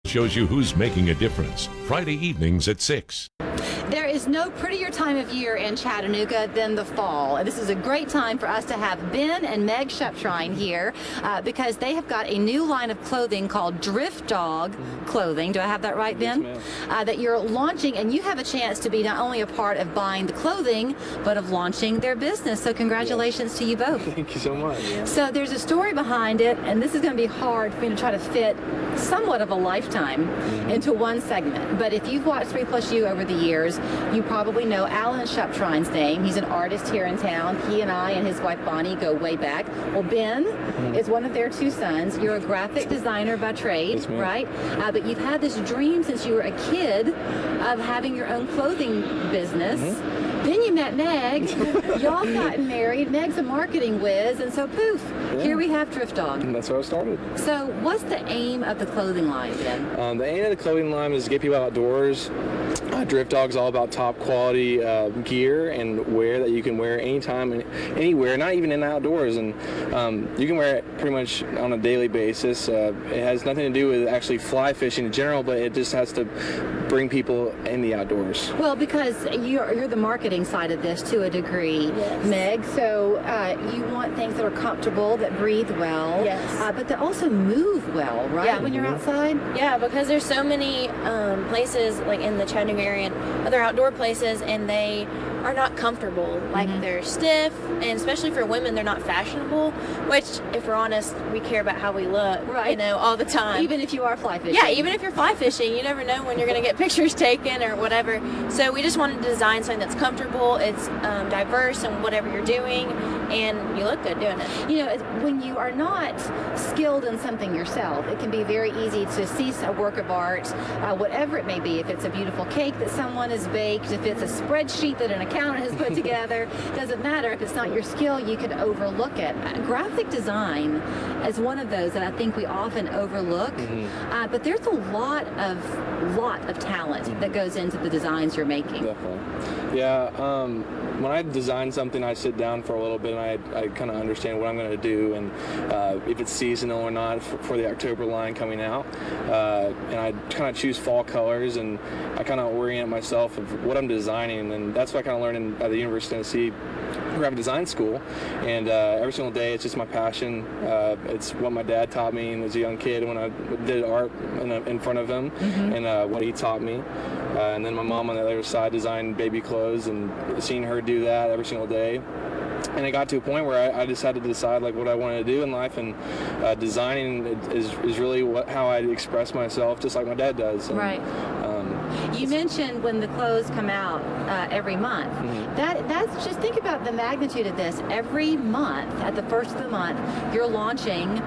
shows you who's making a difference. Friday evenings at 6. There is no prettier time of year in Chattanooga than the fall. And this is a great time for us to have Ben and Meg Shuptrine here because they have got a new line of clothing called Drift Dog Clothing. Do I have that right, Ben? Yes, that you're launching, and you have a chance to be not only a part of buying the clothing, but of launching their business. So congratulations to you both. Thank you so much. Yeah. So there's a story behind it, and this is going to be hard for me to try to fit somewhat of a lifetime into one segment. But if you've watched 3+ U over the years, you probably know Alan Shuptrine's name. He's an artist here in town. He and I and his wife Bonnie go way back. Well, Ben is one of their 2 sons. You're a graphic designer by trade, yes, right? But you've had this dream since you were a kid of having your own clothing business. Then you met Meg. Y'all gotten married. Meg's a marketing whiz, and so poof, here we have Drift Dog. And that's where I started. So what's the aim of the clothing line then? The aim of the clothing line is to get people outdoors. Drift Dog's all about top quality gear and wear that you can wear anytime, anywhere, not even in the outdoors. And you can wear it pretty much on a daily basis. It has nothing to do with actually fly fishing in general, but it just has to bring people in the outdoors. Well, because you're the marketing side of this to a degree, yes. Meg. So you want things that are comfortable, that breathe well, yes. but that also move well, right? Yeah. When you're outside. Yeah, because there's so many places like in the Chattanooga area and other outdoor places, and they are not comfortable. Like they're stiff, and especially for women, they're not fashionable. Which, if we're honest, we care about how we look, right? You know, all the time. Even if you are fly fishing. Yeah, even if you're fly fishing, you never know when you're going to get pictures taken or whatever. So we just wanted to design something that's comfortable, it's diverse in whatever you're doing, and you look good doing it. You know, when you are not skilled in something yourself, it can be very easy to see a work of art, whatever it may be. If it's a beautiful cake that someone has baked, if it's a spreadsheet that an accountant has put together, doesn't matter. If it's not your skill, you can overlook it. Graphic design is one of those that I think we often overlook, but there's a lot of talent that goes into the designs you're making. Definitely. Yeah. When I design something, I sit down for a little bit and I kind of understand what I'm going to do and if it's seasonal or not for the October line coming out. And I kind of choose fall colors, and I kind of orient myself of what I'm designing, and that's what I kind of learned at the University of Tennessee graphic design school. And every single day, it's just my passion. It's what my dad taught me as a young kid when I did art in front of him, and what he taught me. And then my mom on the other side designed baby clothes, and seeing her do that every single day. And it got to a point where I just had to decide like what I wanted to do in life, and designing is really how I express myself, just like my dad does. And, right. You mentioned when the clothes come out every month. That's just, think about the magnitude of this. Every month, at the first of the month, you're launching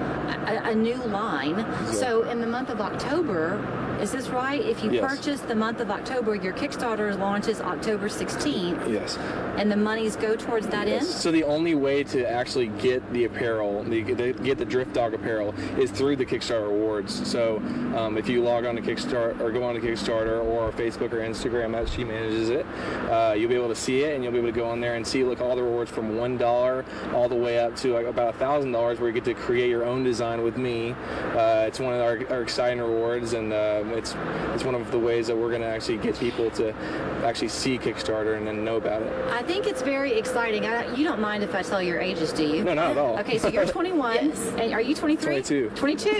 a new line. Exactly. So in the month of October, is this right? If you purchase the month of October, your Kickstarter launches October 16th. Yes. And the monies go towards that end? So the only way to actually get the apparel, get the Drift Dog apparel, is through the Kickstarter awards. So if you log on to Kickstarter or go on to Kickstarter or Facebook or Instagram, as she manages it, you'll be able to see it, and you'll be able to go on there and see all the rewards from $1 all the way up to like about $1,000, where you get to create your own design with me. It's one of our exciting rewards, and it's one of the ways that we're going to actually get people to actually see Kickstarter and then know about it. I think it's very exciting. You don't mind if I tell your ages, do you? No, not at all. Okay, so you're 21. Yes. And are you 23? 22. 22.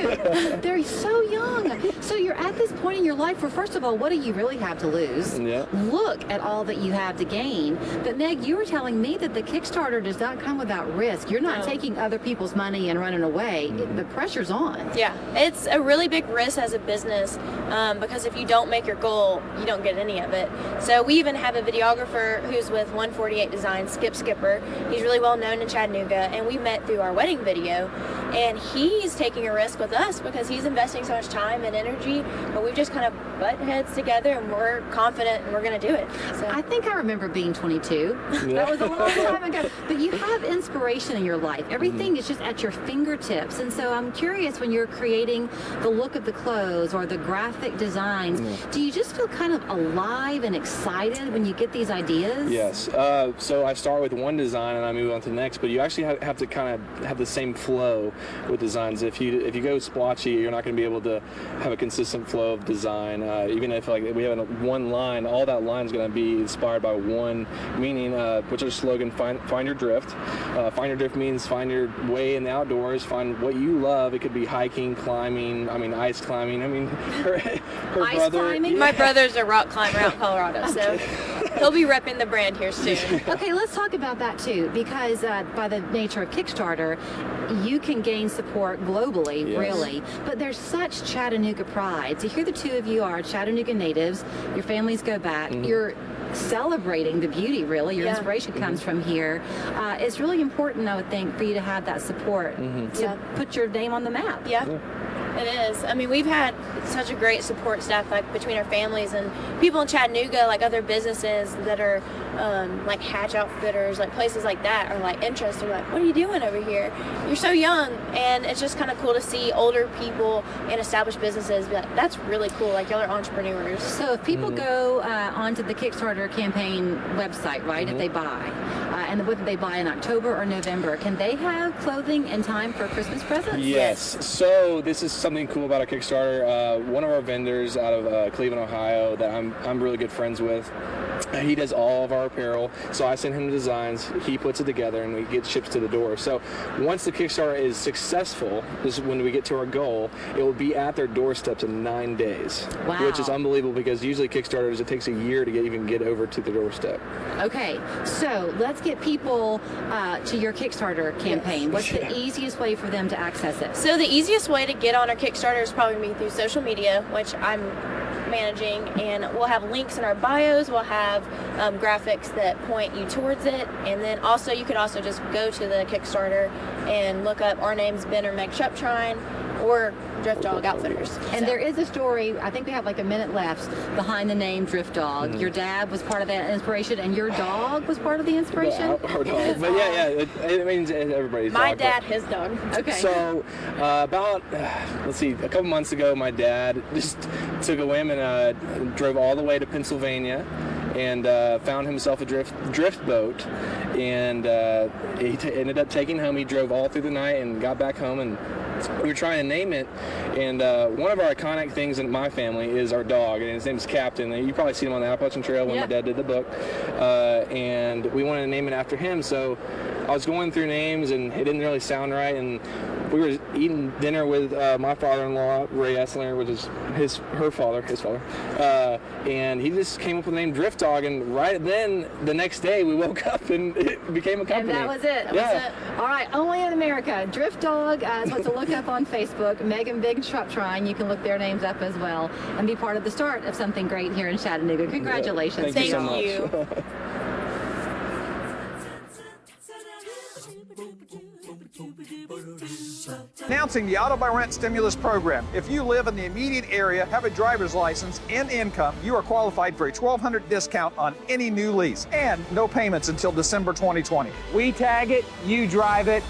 They're so young. So you're at this point in your life where, first of all, what do you really have to lose? Yeah. Look at all that you have to gain. But Meg, you were telling me that the Kickstarter does not come without risk. You're not taking other people's money and running away. The pressure's on. Yeah, it's a really big risk as a business because if you don't make your goal, you don't get any of it. So we even have a videographer who's with 148 Design, Skipper. He's really well known in Chattanooga, and we met through our wedding video, and he's taking a risk with us because he's investing so much time and energy, but we've just kind of butt heads heads together, and we're confident and we're going to do it. So I think I remember being 22. That was a long time ago. But you have inspiration in your life. Everything is just at your fingertips. And so I'm curious, when you're creating the look of the clothes or the graphic designs, do you just feel kind of alive and excited when you get these ideas? Yes. So I start with one design and I move on to the next, but you actually have to kind of have the same flow with designs. If you go splotchy, you're not going to be able to have a consistent flow of design. Even if like we have one line, all that line is going to be inspired by one meaning, which is our slogan, find your drift. Find your drift means find your way in the outdoors, find what you love. It could be hiking, climbing, ice climbing. Her Ice brother, climbing? my brother's a rock climber out in Colorado, so he'll be repping the brand here soon. Okay, let's talk about that too, because by the nature of Kickstarter, you can gain support globally, Yes. really. But there's such Chattanooga pride. So here the two of you are Chattanooga natives. Your families go back. You're celebrating the beauty, really. Your inspiration comes from here. It's really important, I would think, for you to have that support to put your name on the map. Yeah. It is. We've had such a great support staff, like between our families and people in Chattanooga, like other businesses that are like hatch outfitters, like places like that are like interested. Like, what are you doing over here? You're so young, and it's just kind of cool to see older people and established businesses be like, that's really cool. Like, y'all are entrepreneurs. So if people go onto the Kickstarter campaign website, right, if they buy, and whether they buy in October or November, can they have clothing in time for Christmas presents? Yes. So this is something cool about our Kickstarter. One of our vendors out of Cleveland, Ohio, that I'm really good friends with, he does all of our apparel. So I send him the designs, he puts it together, and we get shipped to the door. So once the Kickstarter is successful, this is when we get to our goal, it will be at their doorsteps in 9 days. Wow. Which is unbelievable, because usually Kickstarters, it takes a year to even get over to the doorstep. Okay, so let's get people to your Kickstarter campaign. What's the easiest way for them to access it? So the easiest way to get on our Kickstarter is probably going to be through social media, which I'm managing, and we'll have links in our bios. We'll have graphics that point you towards it, and then also you could also just go to the Kickstarter and look up our name's Ben or Meg Shuptrine or Drift Dog Outfitters. And there is a story, I think we have like a minute left, behind the name Drift Dog. Your dad was part of that inspiration, and your dog was part of the inspiration? Our dog. But it means everybody's My dog. dad, his dog. Okay. So about, let's see, a couple months ago, my dad just took a whim and drove all the way to Pennsylvania and found himself a drift boat, and he ended up taking home. He drove all through the night and got back home, and we were trying to name it, and one of our iconic things in my family is our dog, and his name is Captain. And you probably seen him on the Appalachian Trail when my dad did the book, and we wanted to name it after him. So I was going through names, and it didn't really sound right, and we were eating dinner with my father-in-law, Ray Essler, which is his father, and he just came up with the name Drift Dog, and right then, the next day, we woke up and it became a company. And that was it. That was it. All right, only in America. Drift Dog is what to look up on Facebook. Meg and Meg Shuptrine, you can look their names up as well and be part of the start of something great here in Chattanooga. Congratulations. Thank you so Thank much. you. Announcing the Auto by Rent Stimulus Program. If you live in the immediate area, have a driver's license, and income, you are qualified for a $1,200 discount on any new lease and no payments until December 2020. We tag it, you drive it.